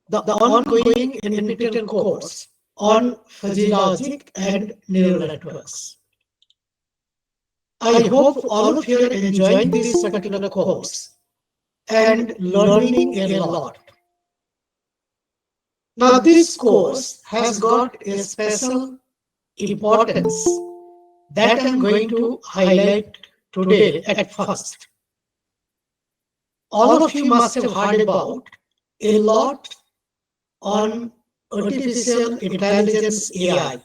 the ongoing NPTEL course on fuzzy logic and neural networks. I hope all of you are enjoying this particular course and learning a lot. Now, this course has got a special importance that I'm going to highlight today at first. All of you must have heard about a lot on artificial intelligence AI.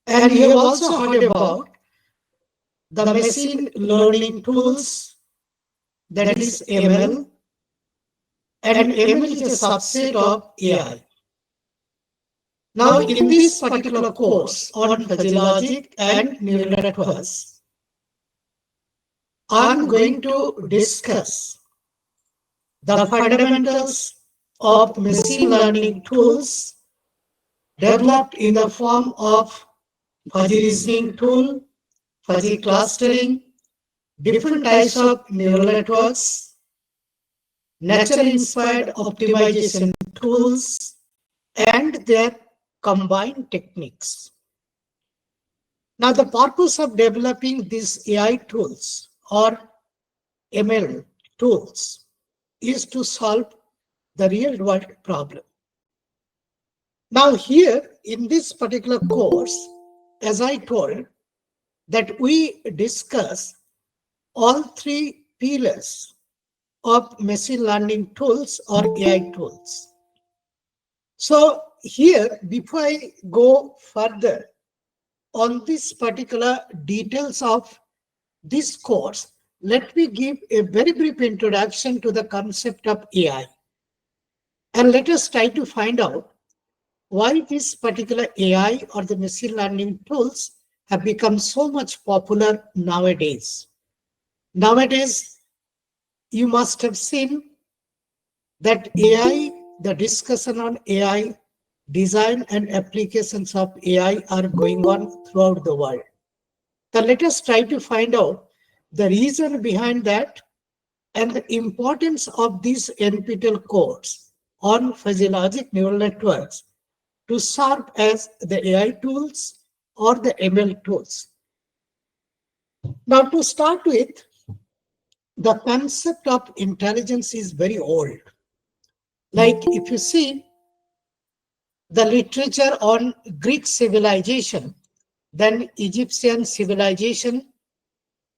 And you have also heard about the machine learning tools, that is ML, and ML is a subset of AI. Now, in this particular course on fuzzy logic and neural networks, I'm going to discuss the fundamentals of machine learning tools developed in the form of fuzzy reasoning tool, fuzzy clustering, different types of neural networks, nature-inspired optimization tools, and their combined techniques. Now, the purpose of developing these AI tools or ML tools is to solve the real-world problem. Now, here in this particular course, as I told, that we discuss all three pillars of machine learning tools or AI tools. So here, before I go further on this particular details of this course, let me give a very brief introduction to the concept of AI. And let us try to find out why this particular AI or the machine learning tools have become so much popular nowadays. Nowadays, you must have seen that AI, the discussion on AI, design and applications of AI are going on throughout the world. So let us try to find out the reason behind that and the importance of this NPTEL course on fuzzy logic neural networks to serve as the AI tools or the ML tools. Now, to start with, the concept of intelligence is very old. Like if you see the literature on Greek civilization, then Egyptian civilization,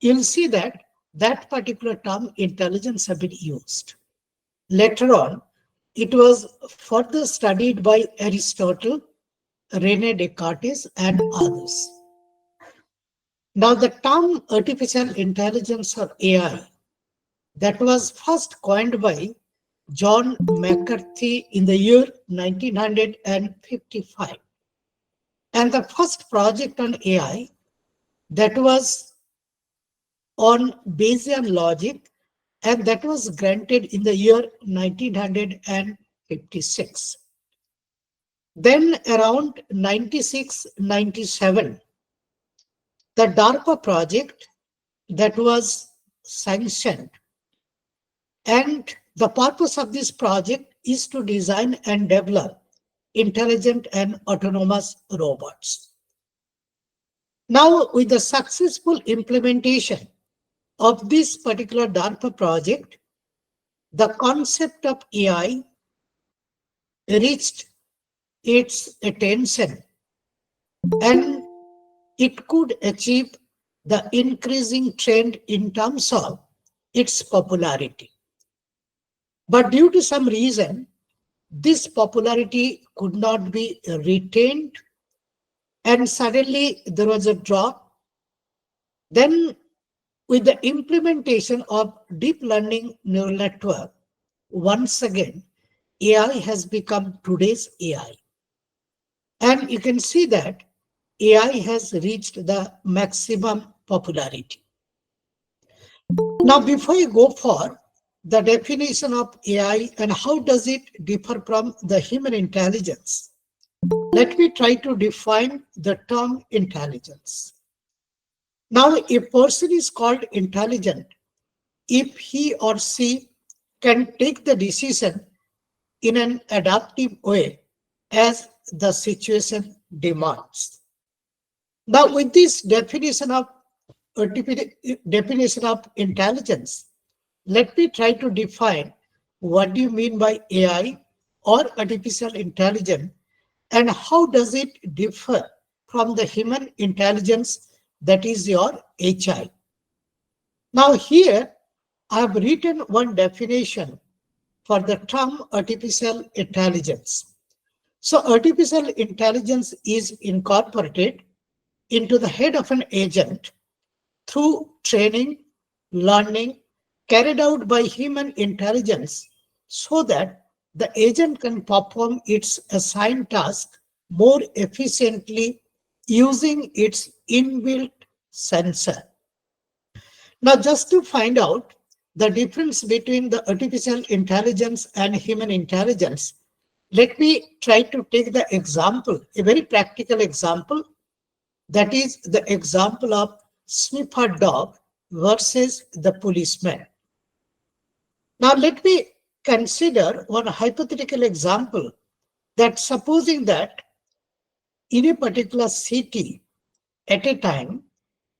you'll see that that particular term intelligence have been used. Later on, it was further studied by Aristotle, Rene Descartes, and others. Now, the term artificial intelligence or AI, that was first coined by John McCarthy in the year 1955. And the first project on AI, that was on Bayesian logic, and that was granted in the year 1956. Then around 96-97, the DARPA project that was sanctioned. And the purpose of this project is to design and develop intelligent and autonomous robots. Now, with the successful implementation of this particular DARPA project, the concept of AI reached its attention and it could achieve the increasing trend in terms of its popularity. But due to some reason, this popularity could not be retained and suddenly there was a drop. Then with the implementation of deep learning neural network, once again, AI has become today's AI. And you can see that AI has reached the maximum popularity. Now, before you go for the definition of AI and how does it differ from the human intelligence, let me try to define the term intelligence. Now, a person is called intelligent if he or she can take the decision in an adaptive way as the situation demands. Now, with this definition of intelligence, let me try to define what do you mean by AI or artificial intelligence, and how does it differ from the human intelligence, that is your HI. Now here I have written one definition for the term artificial intelligence. So artificial intelligence is incorporated into the head of an agent through training, learning carried out by human intelligence so that the agent can perform its assigned task more efficiently using its inbuilt sensor. Now, just to find out the difference between the artificial intelligence and human intelligence, let me try to take the example, a very practical example, that is the example of sniffer dog versus the policeman. Now, let me consider one hypothetical example, that supposing that in a particular city at a time,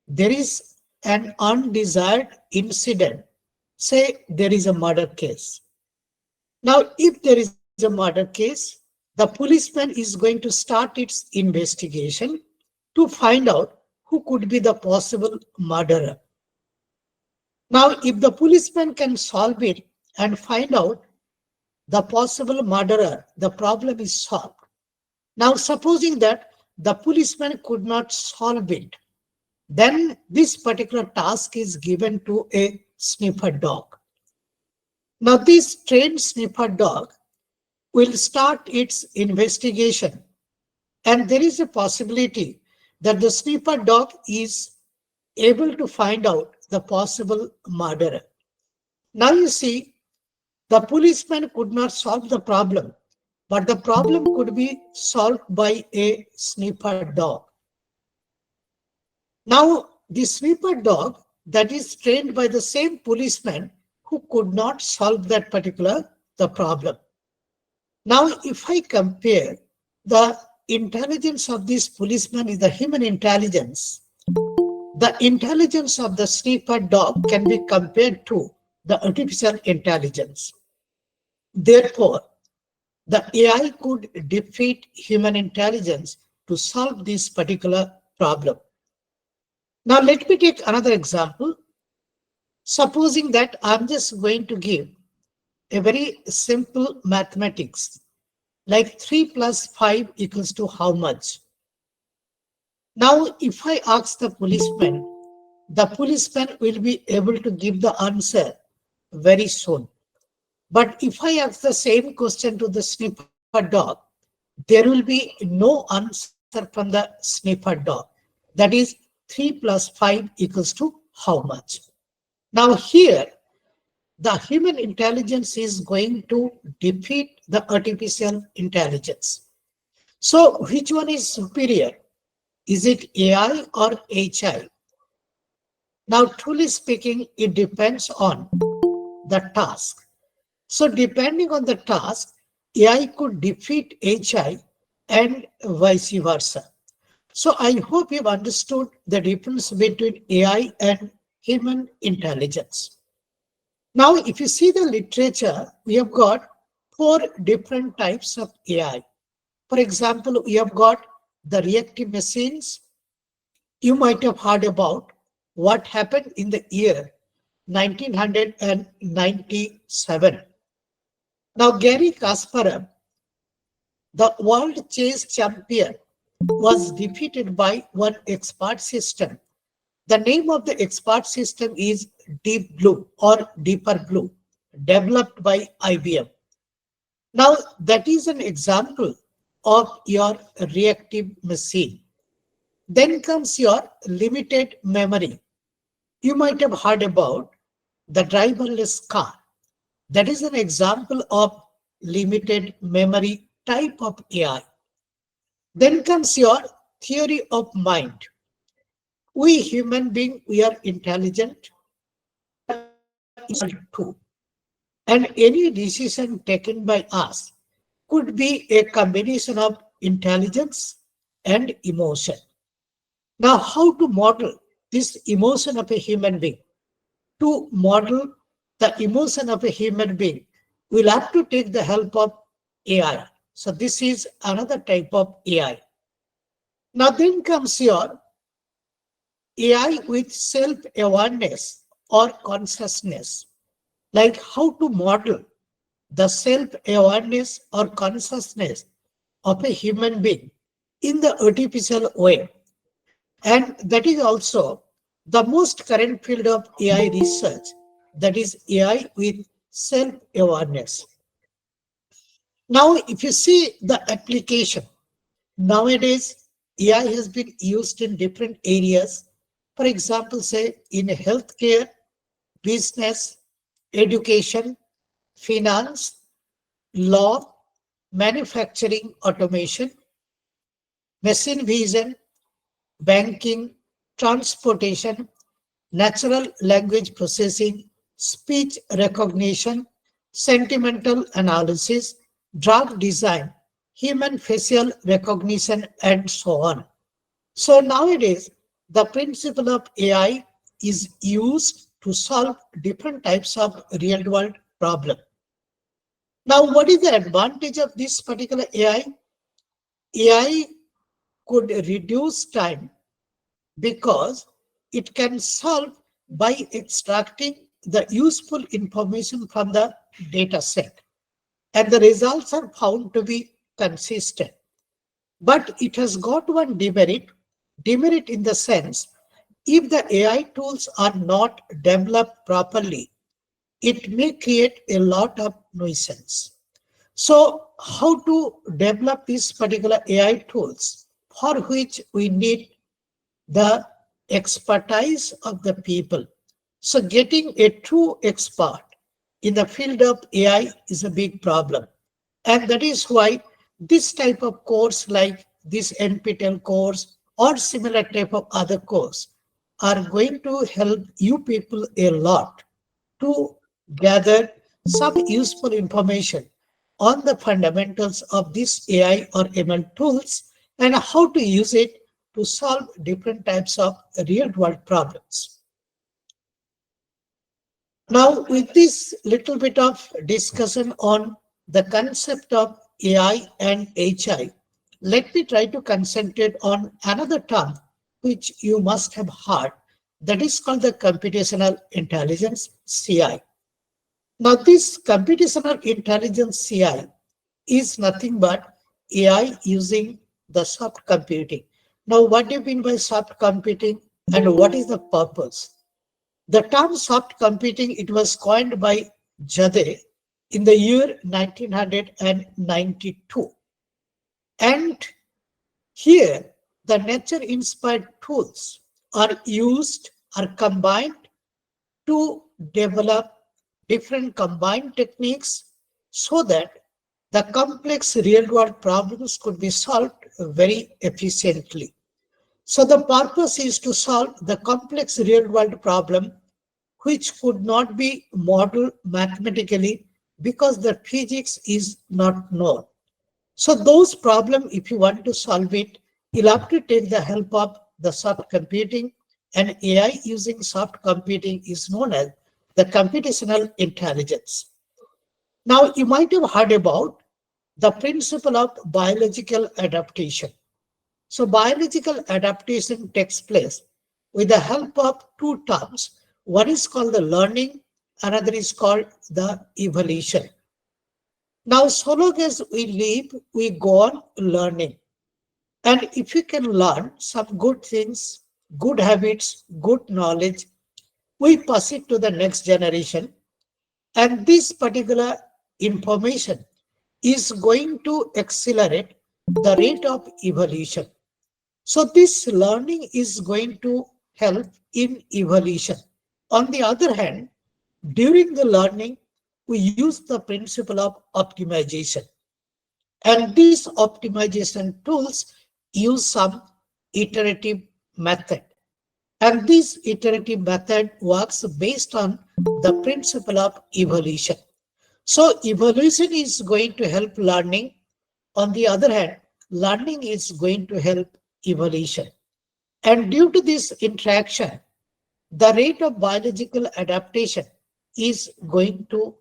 there is an undesired incident. Say there is a murder case. Now, if there is a murder case, the policeman is going to start its investigation to find out who could be the possible murderer. Now, if the policeman can solve it and find out the possible murderer, the problem is solved. Now, supposing that the policeman could not solve it, then this particular task is given to a sniffer dog. Now, this trained sniffer dog will start its investigation, and there is a possibility that the sniffer dog is able to find out the possible murderer. Now you see, the policeman could not solve the problem, but the problem could be solved by a sniffer dog. Now, the sniffer dog that is trained by the same policeman who could not solve that particular the problem. Now, if I compare the intelligence of this policeman with the human intelligence, the intelligence of the sniffer dog can be compared to the artificial intelligence. Therefore, the AI could defeat human intelligence to solve this particular problem. Now, let me take another example. Supposing that I'm just going to give a very simple mathematics, like 3 plus 5 equals to how much? Now, if I ask the policeman will be able to give the answer very soon. But if I ask the same question to the sniffer dog, there will be no answer from the sniffer dog. That is 3 plus 5 equals to how much? Now here, the human intelligence is going to defeat the artificial intelligence. So which one is superior? Is it AI or HI? Now, truly speaking, it depends on the task. So depending on the task, AI could defeat HI and vice versa. So I hope you've understood the difference between AI and human intelligence. Now, if you see the literature, we have got 4 different types of AI. For example, we have got the reactive machines. You might have heard about what happened in the year 1997. Now, Garry Kasparov, the world chess champion, was defeated by one expert system. The name of the expert system is Deep Blue or Deeper Blue, developed by IBM. Now, that is an example of your reactive machine. Then comes your limited memory. You might have heard about the driverless car. That is an example of limited memory type of AI. Then comes your theory of mind. We human beings, we are intelligent, but too. And any decision taken by us could be a combination of intelligence and emotion. Now, how to model this emotion of a human being? To model the emotion of a human being, we'll have to take the help of AI. So this is another type of AI. Now then comes your AI with self-awareness or consciousness, like how to model the self-awareness or consciousness of a human being in the artificial way. And that is also the most current field of AI research, that is AI with self-awareness. Now, if you see the application, nowadays AI has been used in different areas. For example, say in healthcare, business, education, finance, law, manufacturing, automation, machine vision, banking, transportation, natural language processing, speech recognition, sentimental analysis, drug design, human facial recognition, and so on. So nowadays, the principle of AI is used to solve different types of real world problems. Now, what is the advantage of this particular AI? AI could reduce time because it can solve by extracting the useful information from the data set, and the results are found to be consistent. But it has got one demerit in the sense, if the AI tools are not developed properly, it may create a lot of nuisance. So how to develop these particular AI tools, for which we need the expertise of the people. So getting a true expert in the field of AI is a big problem. And that is why this type of course, like this NPTEL course or similar type of other course, are going to help you people a lot to gather some useful information on the fundamentals of this AI or ML tools and how to use it to solve different types of real world problems. Now, with this little bit of discussion on the concept of AI and HI, let me try to concentrate on another term which you must have heard, that is called the computational intelligence, CI. Now, this computational intelligence, CI, is nothing but AI using the soft computing. Now, what do you mean by soft computing and what is the purpose? The term soft computing, it was coined by Jade in the year 1992. And here, the nature-inspired tools are used, are combined to develop different combined techniques so that the complex real-world problems could be solved very efficiently. So the purpose is to solve the complex real-world problem which could not be modeled mathematically because the physics is not known. So those problems, if you want to solve it, you'll have to take the help of the soft computing, and AI using soft computing is known as the computational intelligence. Now, you might have heard about the principle of biological adaptation. So biological adaptation takes place with the help of two terms. One is called the learning, another is called the evolution. Now, so long as we live, we go on learning. And if you can learn some good things, good habits, good knowledge, we pass it to the next generation. And this particular information is going to accelerate the rate of evolution. So this learning is going to help in evolution. On the other hand, during the learning, we use the principle of optimization. And these optimization tools use some iterative method. And this iterative method works based on the principle of evolution. So evolution is going to help learning. On the other hand, learning is going to help evolution. And due to this interaction, the rate of biological adaptation is going to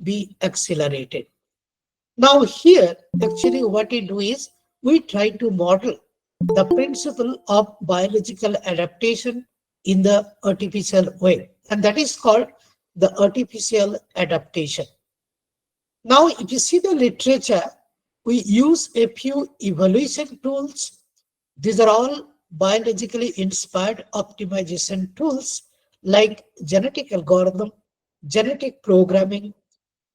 be accelerated. Now here, actually what we do is we try to model the principle of biological adaptation in the artificial way. And that is called the artificial adaptation. Now, if you see the literature, we use a few evaluation tools. These are all biologically inspired optimization tools like genetic algorithm, genetic programming,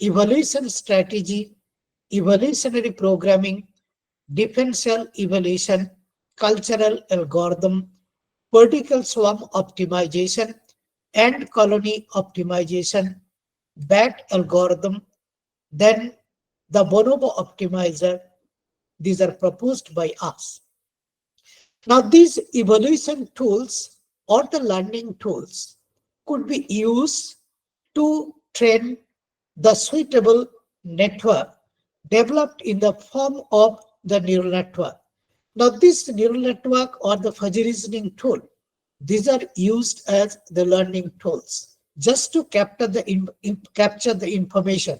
evolution strategy, evolutionary programming, differential evolution, cultural algorithm, vertical swarm optimization, and colony optimization, BAT algorithm, then the Bonobo optimizer. These are proposed by us. Now, these evaluation tools or the learning tools could be used to train the suitable network developed in the form of the neural network. Now, this neural network or the fuzzy reasoning tool, these are used as the learning tools just to capture the information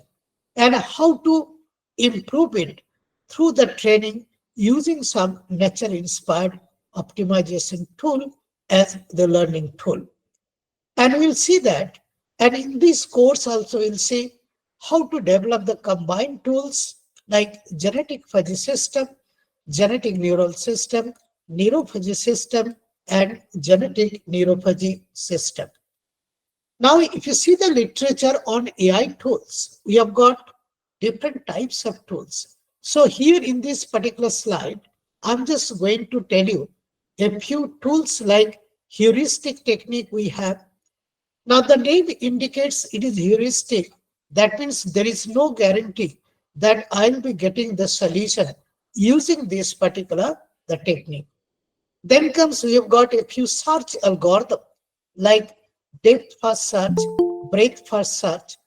and how to improve it through the training using some nature-inspired optimization tool as the learning tool. And we'll see that. And in this course also, we'll see how to develop the combined tools like genetic fuzzy system, genetic neural system, neurophagy system, and genetic neurophagy system. Now, if you see the literature on AI tools, we have got different types of tools. So here in this particular slide, I'm just going to tell you a few tools like heuristic technique we have. Now the name indicates it is heuristic. That means there is no guarantee that I'll be getting the solution using this particular the technique. Then comes we have got a few search algorithm like depth first search, breadth first search.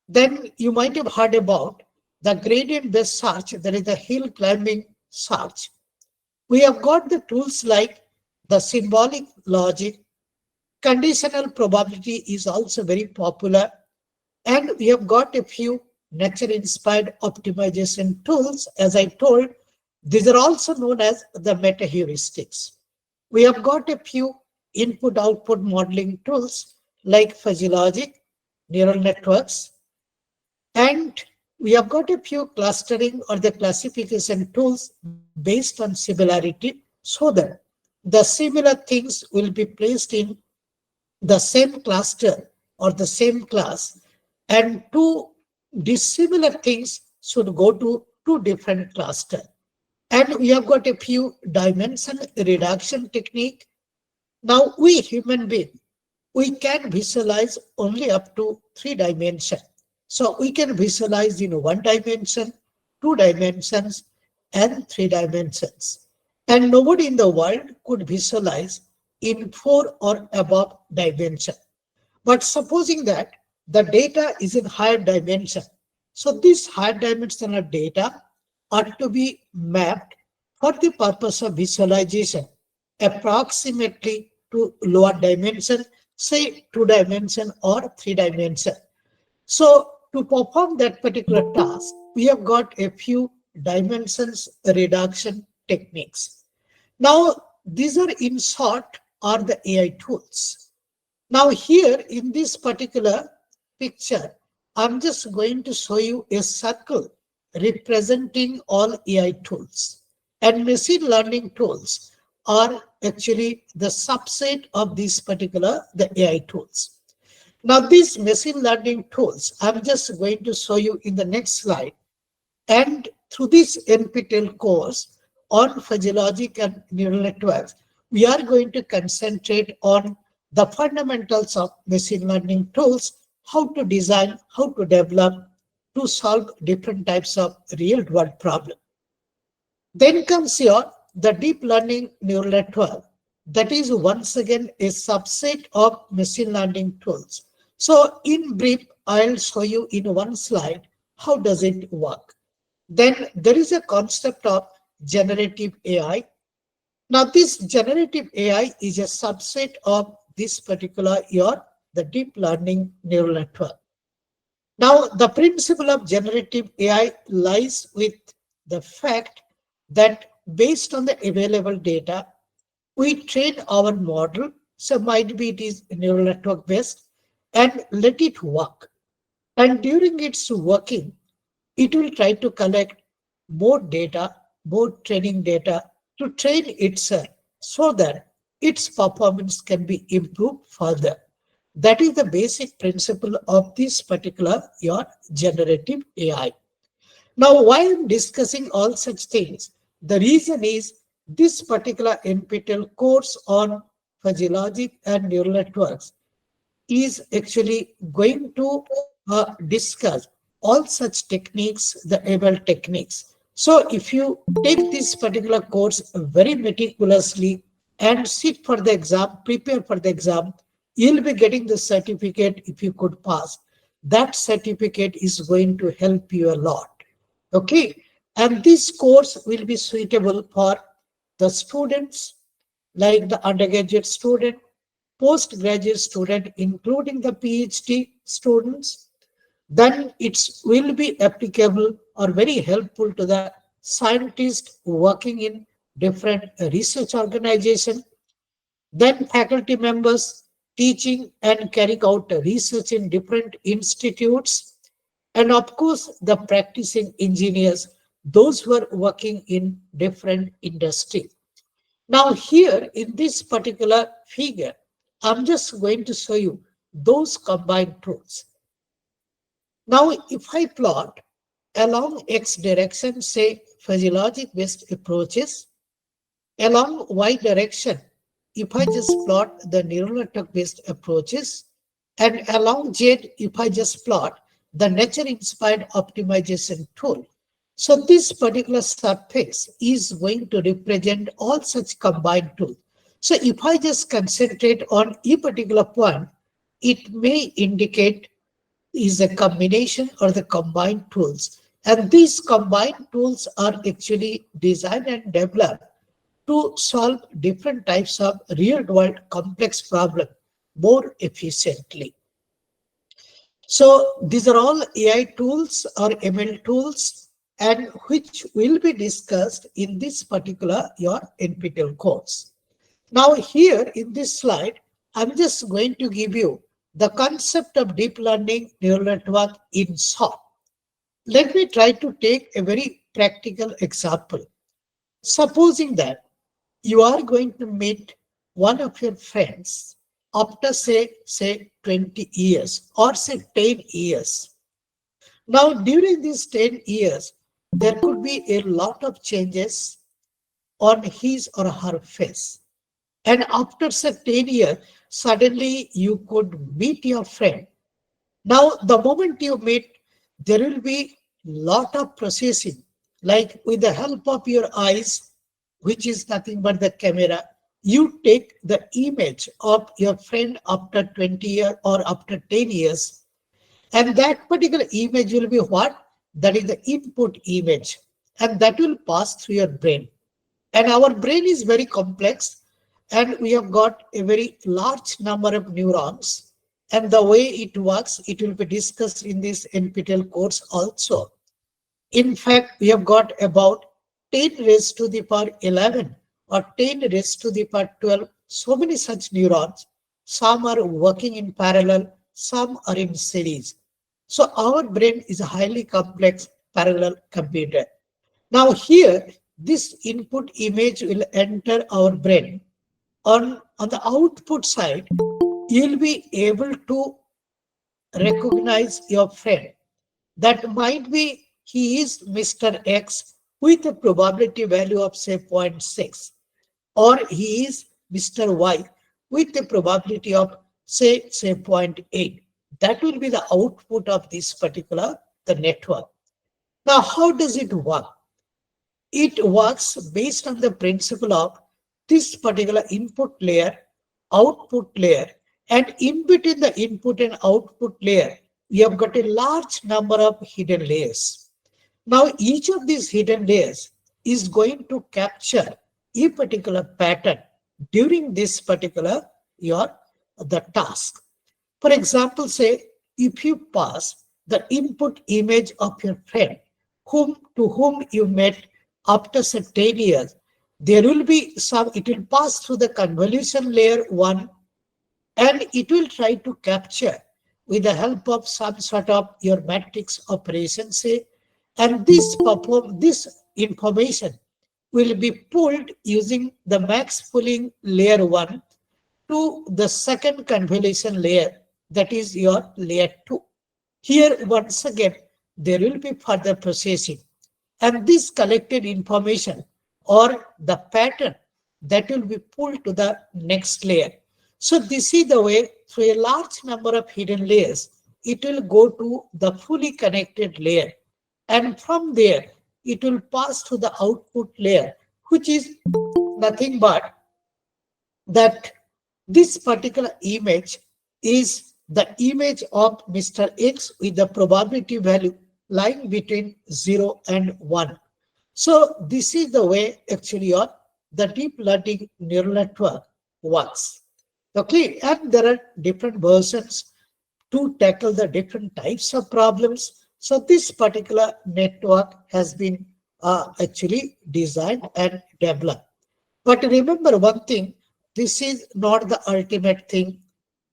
Then you might have heard about the gradient based search, that is the hill climbing search. We have got the tools like the symbolic logic, conditional probability is also very popular, and we have got a few nature inspired optimization tools. As I told, these are also known as the meta heuristics. We have got a few input output modeling tools like fuzzy logic, neural networks, and we have got a few clustering or the classification tools based on similarity so that the similar things will be placed in the same cluster or the same class, and two dissimilar things should go to two different clusters. And we have got a few dimension reduction technique. Now we human beings, we can visualize only up to 3 dimensions. So we can visualize in 1 dimension, 2 dimensions, and 3 dimensions. And nobody in the world could visualize in 4 or above dimension. But supposing that the data is in higher dimension, so this higher dimensional data ought to be mapped for the purpose of visualization approximately to lower dimension, say 2 dimension or 3 dimension. So to perform that particular task, we have got a few dimensions reduction techniques. Now, these are in short are the AI tools. Now here in this particular picture, I'm just going to show you a circle representing all AI tools. And machine learning tools are actually the subset of these particular the AI tools. Now these machine learning tools, I'm just going to show you in the next slide. And through this NPTEL course on fuzzy logic and neural networks, we are going to concentrate on the fundamentals of machine learning tools, how to design, how to develop, to solve different types of real world problems. Then comes here the deep learning neural network. That is once again a subset of machine learning tools. So in brief, I'll show you in one slide how does it work. Then there is a concept of generative AI. Now this generative AI is a subset of this particular the deep learning neural network. Now the principle of generative AI lies with the fact that based on the available data, we train our model, so might be it is neural network based, and let it work. And during its working, it will try to collect more data, more training data to train itself so that its performance can be improved further. That is the basic principle of this particular your generative AI. Now, why I'm discussing all such things? The reason is this particular NPTEL course on fuzzy logic and neural networks is actually going to discuss all such techniques, the ML techniques. So if you take this particular course very meticulously and sit for the exam, prepare for the exam, you'll be getting the certificate if you could pass. That certificate is going to help you a lot. Okay. And this course will be suitable for the students like the undergraduate student, postgraduate student, including the PhD students. Then it will be applicable or very helpful to the scientists working in different research organizations, then faculty members teaching and carrying out research in different institutes, and of course the practicing engineers, those who are working in different industries. Now here in this particular figure, I'm just going to show you those combined truths. Now if I plot along x direction, say fuzzy logic based approaches, along y direction, if I just plot the neural network based approaches, and along z, if I just plot the nature inspired optimization tool. So this particular surface is going to represent all such combined tools. So if I just concentrate on a particular point, it may indicate is a combination or the combined tools. And these combined tools are actually designed and developed to solve different types of real world complex problems more efficiently. So these are all AI tools or ML tools, and which will be discussed in this particular your NPTEL course. Now here in this slide, I'm just going to give you the concept of deep learning neural network in short. Let me try to take a very practical example. Supposing that you are going to meet one of your friends after say 20 years or say 10 years. Now during these 10 years, there could be a lot of changes on his or her face. And after say 10 years, suddenly you could meet your friend. Now the moment you meet, there will be lot of processing, like with the help of your eyes, which is nothing but the camera, you take the image of your friend after 20 years or after 10 years, and that particular image will be what? That is the input image, and that will pass through your brain. And our brain is very complex, and we have got a very large number of neurons. And the way it works, it will be discussed in this NPTEL course also. In fact, we have got about 10 raised to the power 11 or 10 raised to the power 12. So many such neurons. Some are working in parallel, some are in series. So our brain is a highly complex parallel computer. Now here, this input image will enter our brain. On the output side, you'll be able to recognize your friend. That might be he is Mr. X with a probability value of say 0.6, or he is Mr. Y with a probability of say zero point 0.8. That will be the output of this particular the network. Now, how does it work? It works based on the principle of this particular input layer, output layer, and in between the input and output layer, you have got a large number of hidden layers. Now, each of these hidden layers is going to capture a particular pattern during this particular the task. For example, say if you pass the input image of your friend whom you met after certain years, there will be some, it will pass through the convolution layer 1, and it will try to capture with the help of some sort of your matrix operation, say, and this information will be pulled using the max pulling layer 1 to the second convolution layer, that is your layer 2. Here, once again, there will be further processing, and this collected information or the pattern that will be pulled to the next layer. So this is the way, through a large number of hidden layers, it will go to the fully connected layer. And from there, it will pass to the output layer, which is nothing but that this particular image is the image of Mr. X with the probability value lying between 0 and 1. So this is the way actually the deep learning neural network works. Okay, and there are different versions to tackle the different types of problems. So this particular network has been actually designed and developed. But remember one thing, this is not the ultimate thing.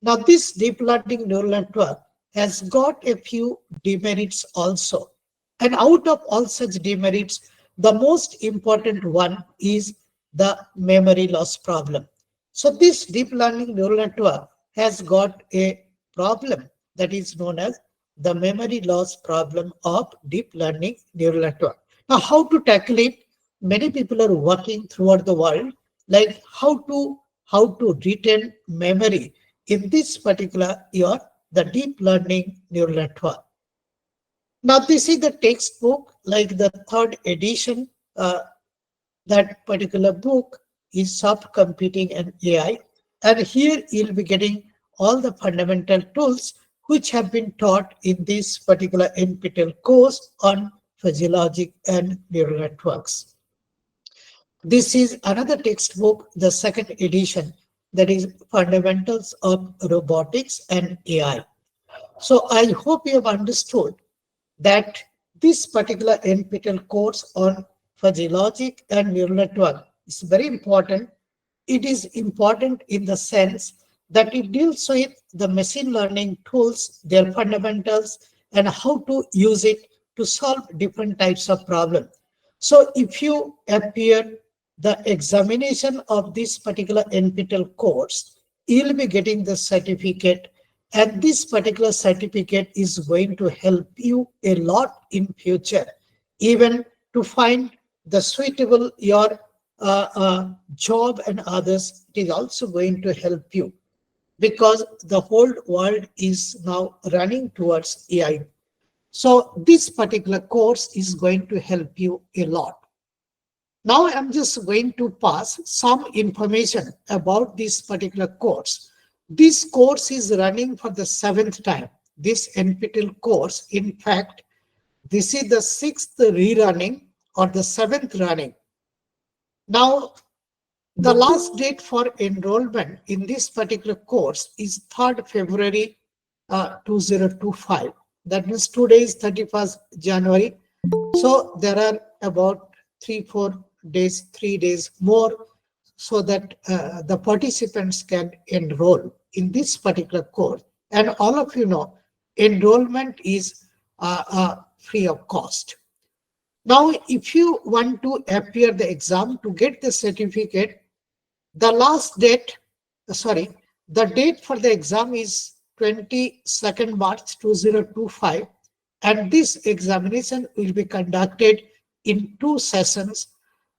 Now, this deep learning neural network has got a few demerits also. And out of all such demerits, the most important one is the memory loss problem. So this deep learning neural network has got a problem that is known as the memory loss problem of deep learning neural network. Now, how to tackle it? Many people are working throughout the world, like how to retain memory in this particular the deep learning neural network. Now, this is the textbook, like the third edition. That particular book is Soft Computing and AI. And here you'll be getting all the fundamental tools which have been taught in this particular NPTEL course on fuzzy logic and neural networks. This is another textbook, the second edition, that is Fundamentals of Robotics and AI. So I hope you have understood that this particular NPTEL course on fuzzy logic and neural network is very important. It is important in the sense that it deals with the machine learning tools, their fundamentals, and how to use it to solve different types of problems. So if you appear the examination of this particular NPTEL course, you'll be getting the certificate, and this particular certificate is going to help you a lot in future, even to find the suitable your job and others. It is also going to help you because the whole world is now running towards AI. So this particular course is going to help you a lot. Now I'm just going to pass some information about this particular course. This course is running for the 7th time. This NPTEL course, in fact, this is the 6th rerunning or the 7th running. Now, the last date for enrollment in this particular course is 3rd February 2025. That means today is 31st January. So there are about 3 days more so that the participants can enroll in this particular course. And all of you know, enrollment is free of cost. Now, if you want to appear the exam to get the certificate, the date for the exam is 22nd March 2025, and this examination will be conducted in 2 sessions.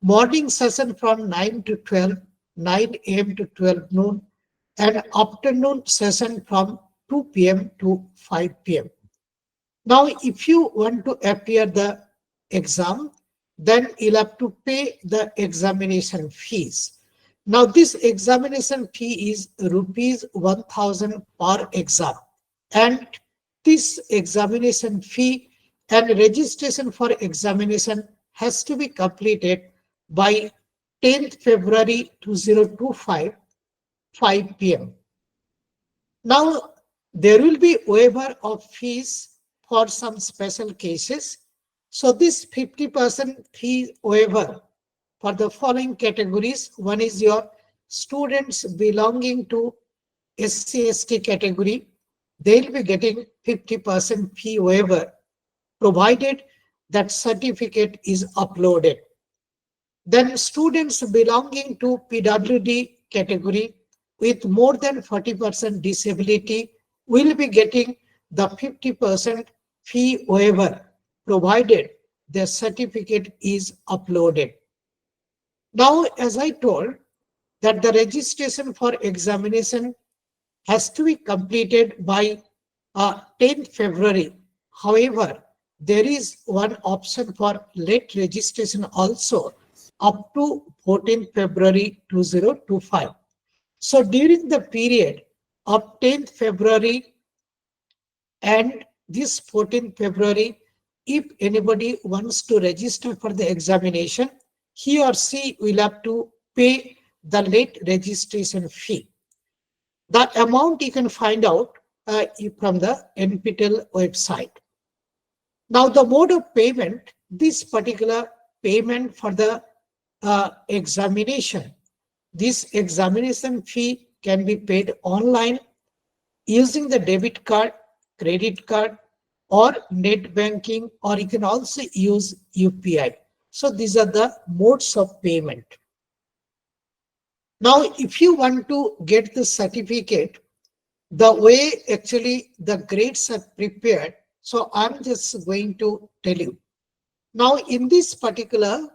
Morning session from 9 to 12, 9 a.m. to 12 noon, and afternoon session from 2 p.m. to 5 p.m. Now, if you want to appear the exam, then you'll have to pay the examination fees. Now, this examination fee is rupees 1,000 per exam, and this examination fee and registration for examination has to be completed by 10th February 2025, 5 p.m. Now, there will be waiver of fees for some special cases. So this 50% fee waiver for the following categories. One is your students belonging to SC/ST category. They'll be getting 50% fee waiver provided that certificate is uploaded. Then students belonging to PWD category with more than 40% disability will be getting the 50% fee waiver provided their certificate is uploaded. Now, as I told, that the registration for examination has to be completed by 10th February. However, there is one option for late registration also up to 14th February 2025. So during the period of 10th February and this 14th February, if anybody wants to register for the examination, he or she will have to pay the late registration fee. The amount you can find out from the NPTEL website. Now, the mode of payment, this particular payment for the examination, this examination fee can be paid online using the debit card, credit card, or net banking, or you can also use UPI. So these are the modes of payment. Now, if you want to get the certificate, the way actually the grades are prepared, so I'm just going to tell you. Now, in this particular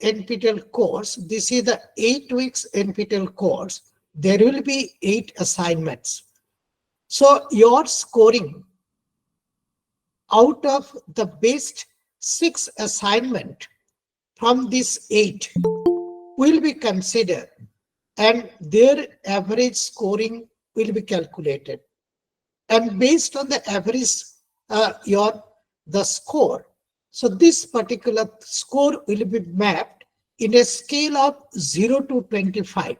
NPTEL course, this is the 8 weeks NPTEL course, there will be 8 assignments. So your scoring out of the best 6 assignment from this 8 will be considered, and their average scoring will be calculated. And based on the average, the score, so this particular score will be mapped in a scale of 0 to 25.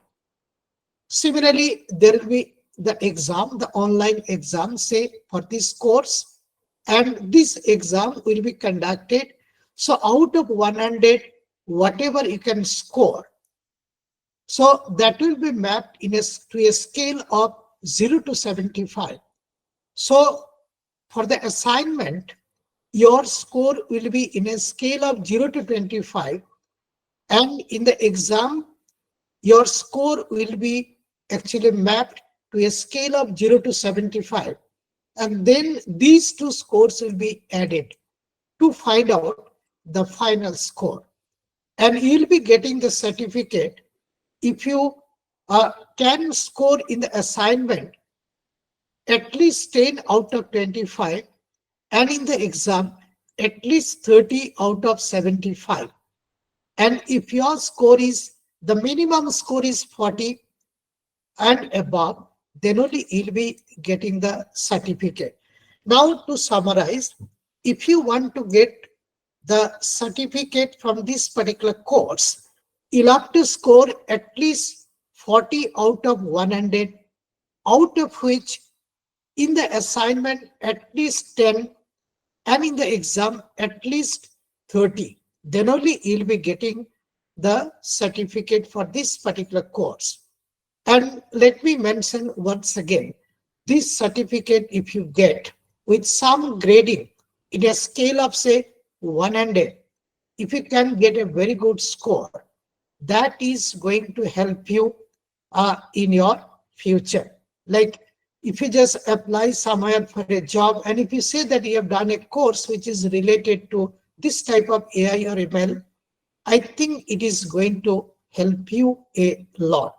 Similarly, there will be the exam, the online exam, say for this course, and this exam will be conducted. So out of 100, whatever you can score, so that will be mapped to a scale of 0 to 75. So for the assignment, your score will be in a scale of 0 to 25, and in the exam, your score will be actually mapped to a scale of 0 to 75. And then these two scores will be added to find out the final score. And you'll be getting the certificate if you can score in the assignment at least 10 out of 25, and in the exam at least 30 out of 75. And if your score is, the minimum score is 40 and above, then only you'll be getting the certificate. Now, to summarize, if you want to get the certificate from this particular course, you'll have to score at least 40 out of 100, out of which in the assignment at least 10, and in the exam at least 30. Then only you'll be getting the certificate for this particular course. And let me mention once again, this certificate, if you get with some grading in a scale of say 100, if you can get a very good score, that is going to help you in your future. Like if you just apply somewhere for a job, and if you say that you have done a course which is related to this type of AI or ML, I think it is going to help you a lot.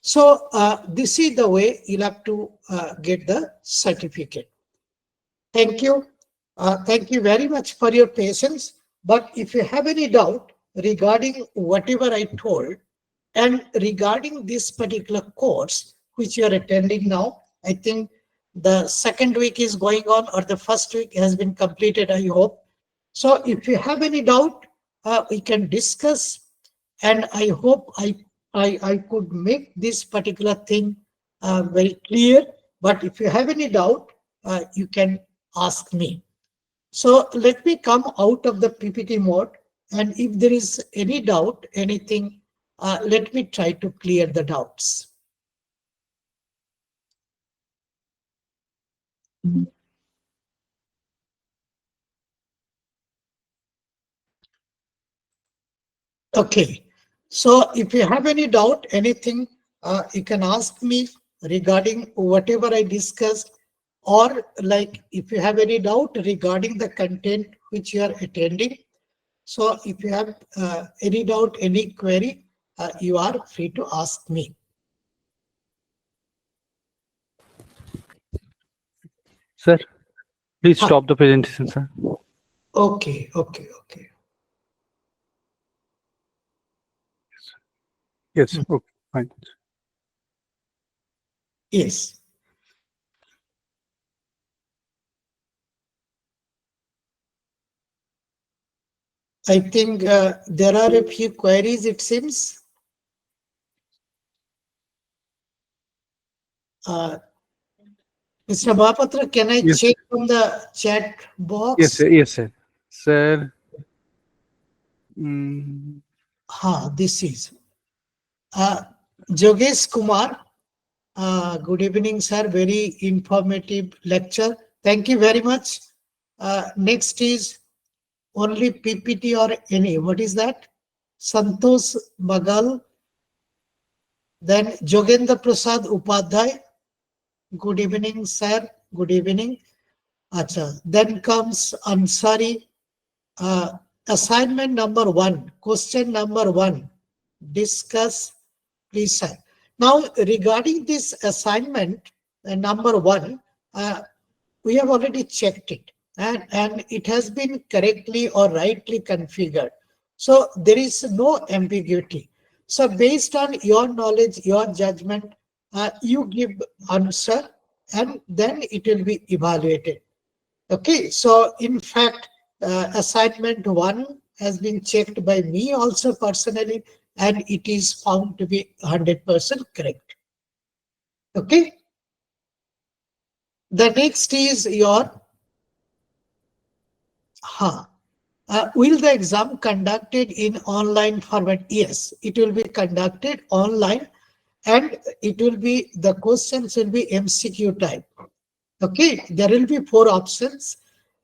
So this is the way you'll have to get the certificate. Thank you. Thank you very much for your patience. But if you have any doubt regarding whatever I told, and regarding this particular course which you are attending now, I think The second week is going on, or the first week has been completed, I hope. So if you have any doubt, we can discuss, and I hope I could make this particular thing very clear. But if you have any doubt, you can ask me. So let me come out of the PPT mode, and if there is any doubt, anything, let me try to clear the doubts. Okay. So if you have any doubt, anything, you can ask me regarding whatever I discussed, or like if you have any doubt regarding the content which you are attending. So if you have any doubt, any query, you are free to ask me. Sir, please stop the presentation, sir. Okay, okay, okay. Yes, okay, fine. Yes. I think there are a few queries, it seems. Mr. Mahapatra, can I Yes, check from the chat box? yes, sir. Yes, sir. Sir, mm, This is Jogesh Kumar. Good evening, sir. Very informative lecture. Thank you very much. Next is only PPT or any. What is that? Santosh Bagal. Then Jogendra Prasad Upadhyay. Good evening, sir. Good evening. Acha. Then comes Ansari. Assignment number 1, question number 1. Discuss, please, sir. Now, regarding this assignment number 1, we have already checked it, and it has been correctly or rightly configured. So there is no ambiguity. So based on your knowledge, your judgment, you give answer, and then it will be evaluated. Okay, so in fact, assignment 1 has been checked by me also personally, and it is found to be 100% correct. Okay. The next is your will the exam conducted in online format? Yes, it will be conducted online, and it will be, the questions will be MCQ type. Okay, there will be 4 options,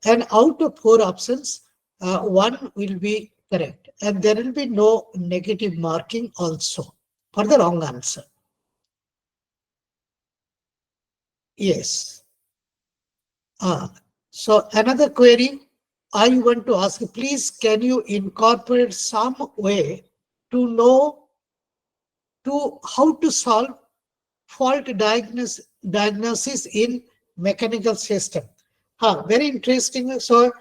and out of 4 options, 1 will be correct, and there will be no negative marking also for the wrong answer. Yes. So another query I want to ask, please, can you incorporate some way to know to how to solve fault diagnosis in mechanical system? Very interesting. So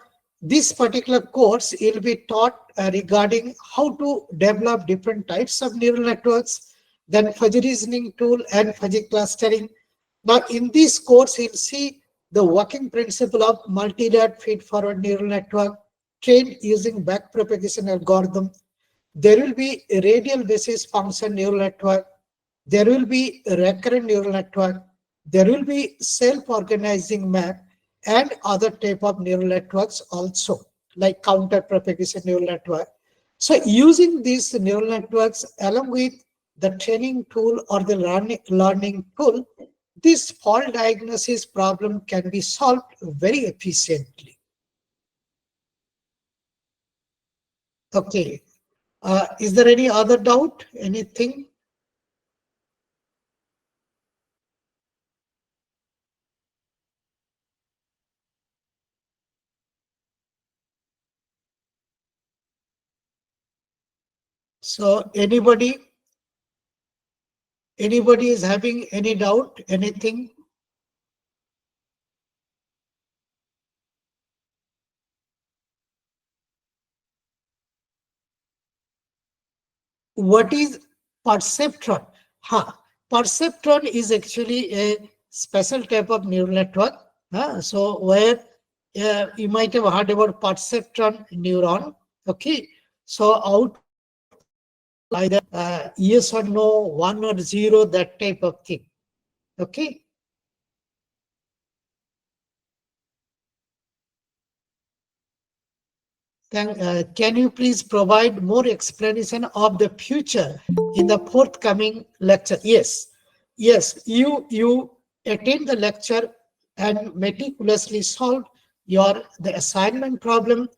this particular course will be taught regarding how to develop different types of neural networks, then fuzzy reasoning tool and fuzzy clustering. Now in this course, you'll see the working principle of multi-layered feed-forward neural network trained using backpropagation algorithm. There will be a radial basis function neural network. There will be a recurrent neural network. There will be self-organizing map and other type of neural networks also, like counter propagation neural network. So using these neural networks along with the training tool or the learning tool, this fault diagnosis problem can be solved very efficiently. Okay. Is there any other doubt? Anything? So anybody is having any doubt, anything? What is perceptron? Perceptron is actually a special type of neural network. So where you might have heard about perceptron neuron. Okay, so out either yes or no, 1 or 0, that type of thing. Okay. Then, can you please provide more explanation of the future in the forthcoming lecture? Yes, you attend the lecture and meticulously solve the assignment problem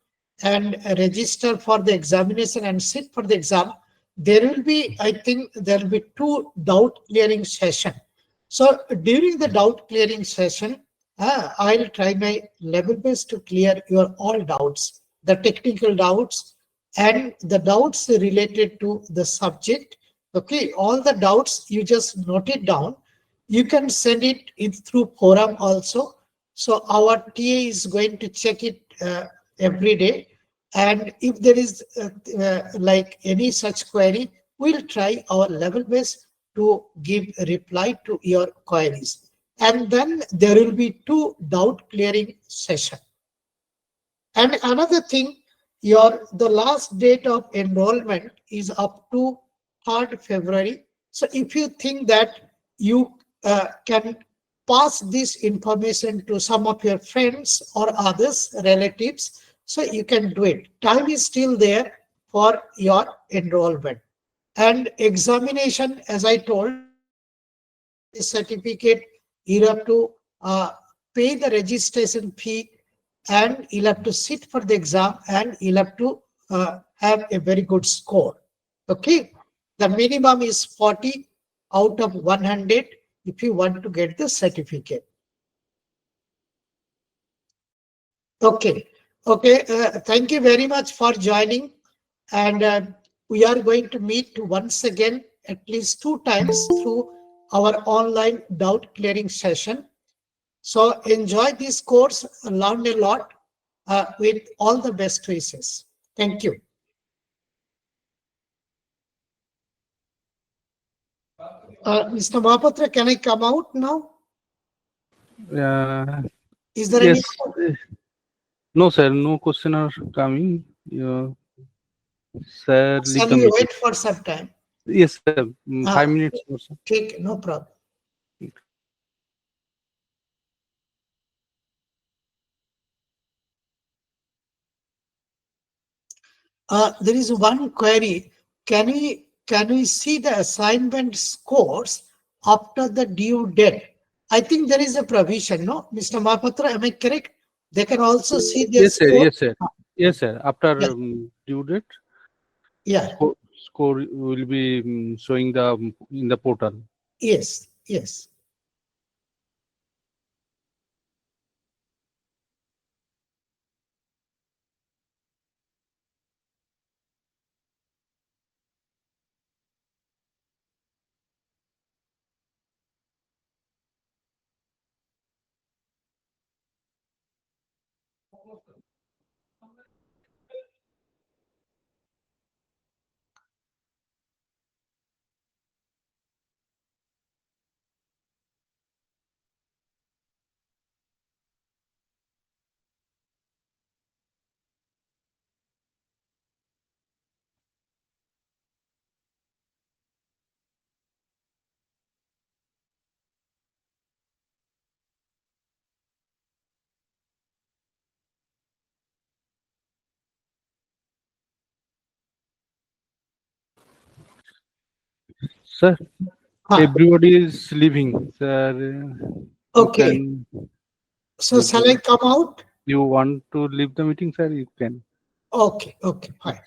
and register for the examination and sit for the exam. There will be, I think, there will be 2 doubt clearing session. So during the doubt clearing session, I'll try my level best to clear your all doubts, the technical doubts and the doubts related to the subject. Okay, all the doubts you just note it down. You can send it in through forum also. So our TA is going to check it every day. And if there is like any such query, we'll try our level best to give a reply to your queries. And then there will be 2 doubt clearing session. And another thing, the last date of enrollment is up to 3rd February. So if you think that you can pass this information to some of your friends or others, relatives, so you can do it. Time is still there for your enrollment. And examination, as I told, the certificate, you have to pay the registration fee and you'll have to sit for the exam and you'll have to have a very good score. Okay, the minimum is 40 out of 100 if you want to get the certificate. Okay, thank you very much for joining, and we are going to meet once again at least 2 times through our online doubt clearing session. So enjoy this course, learn a lot, with all the best wishes. Thank you. Mr. Mahapatra, can I come out now? Is there Yes. any? No, sir. No question are coming. Sir, leave Shall the we meeting. wait for some time? Yes, sir. 5 minutes or so. Take, no problem. There is one query. Can we see the assignment scores after the due date? I think there is a provision, no, Mr. Mahapatra, am I correct? They can also see their Yes, sir. score. Yes, sir. Yes, sir. After Yes. due date, Yeah. score will be showing in the portal. Yes. Yes. Sir, everybody is leaving. Sir, Okay. So shall I come out? You want to leave the meeting, sir? You can. Okay. Fine.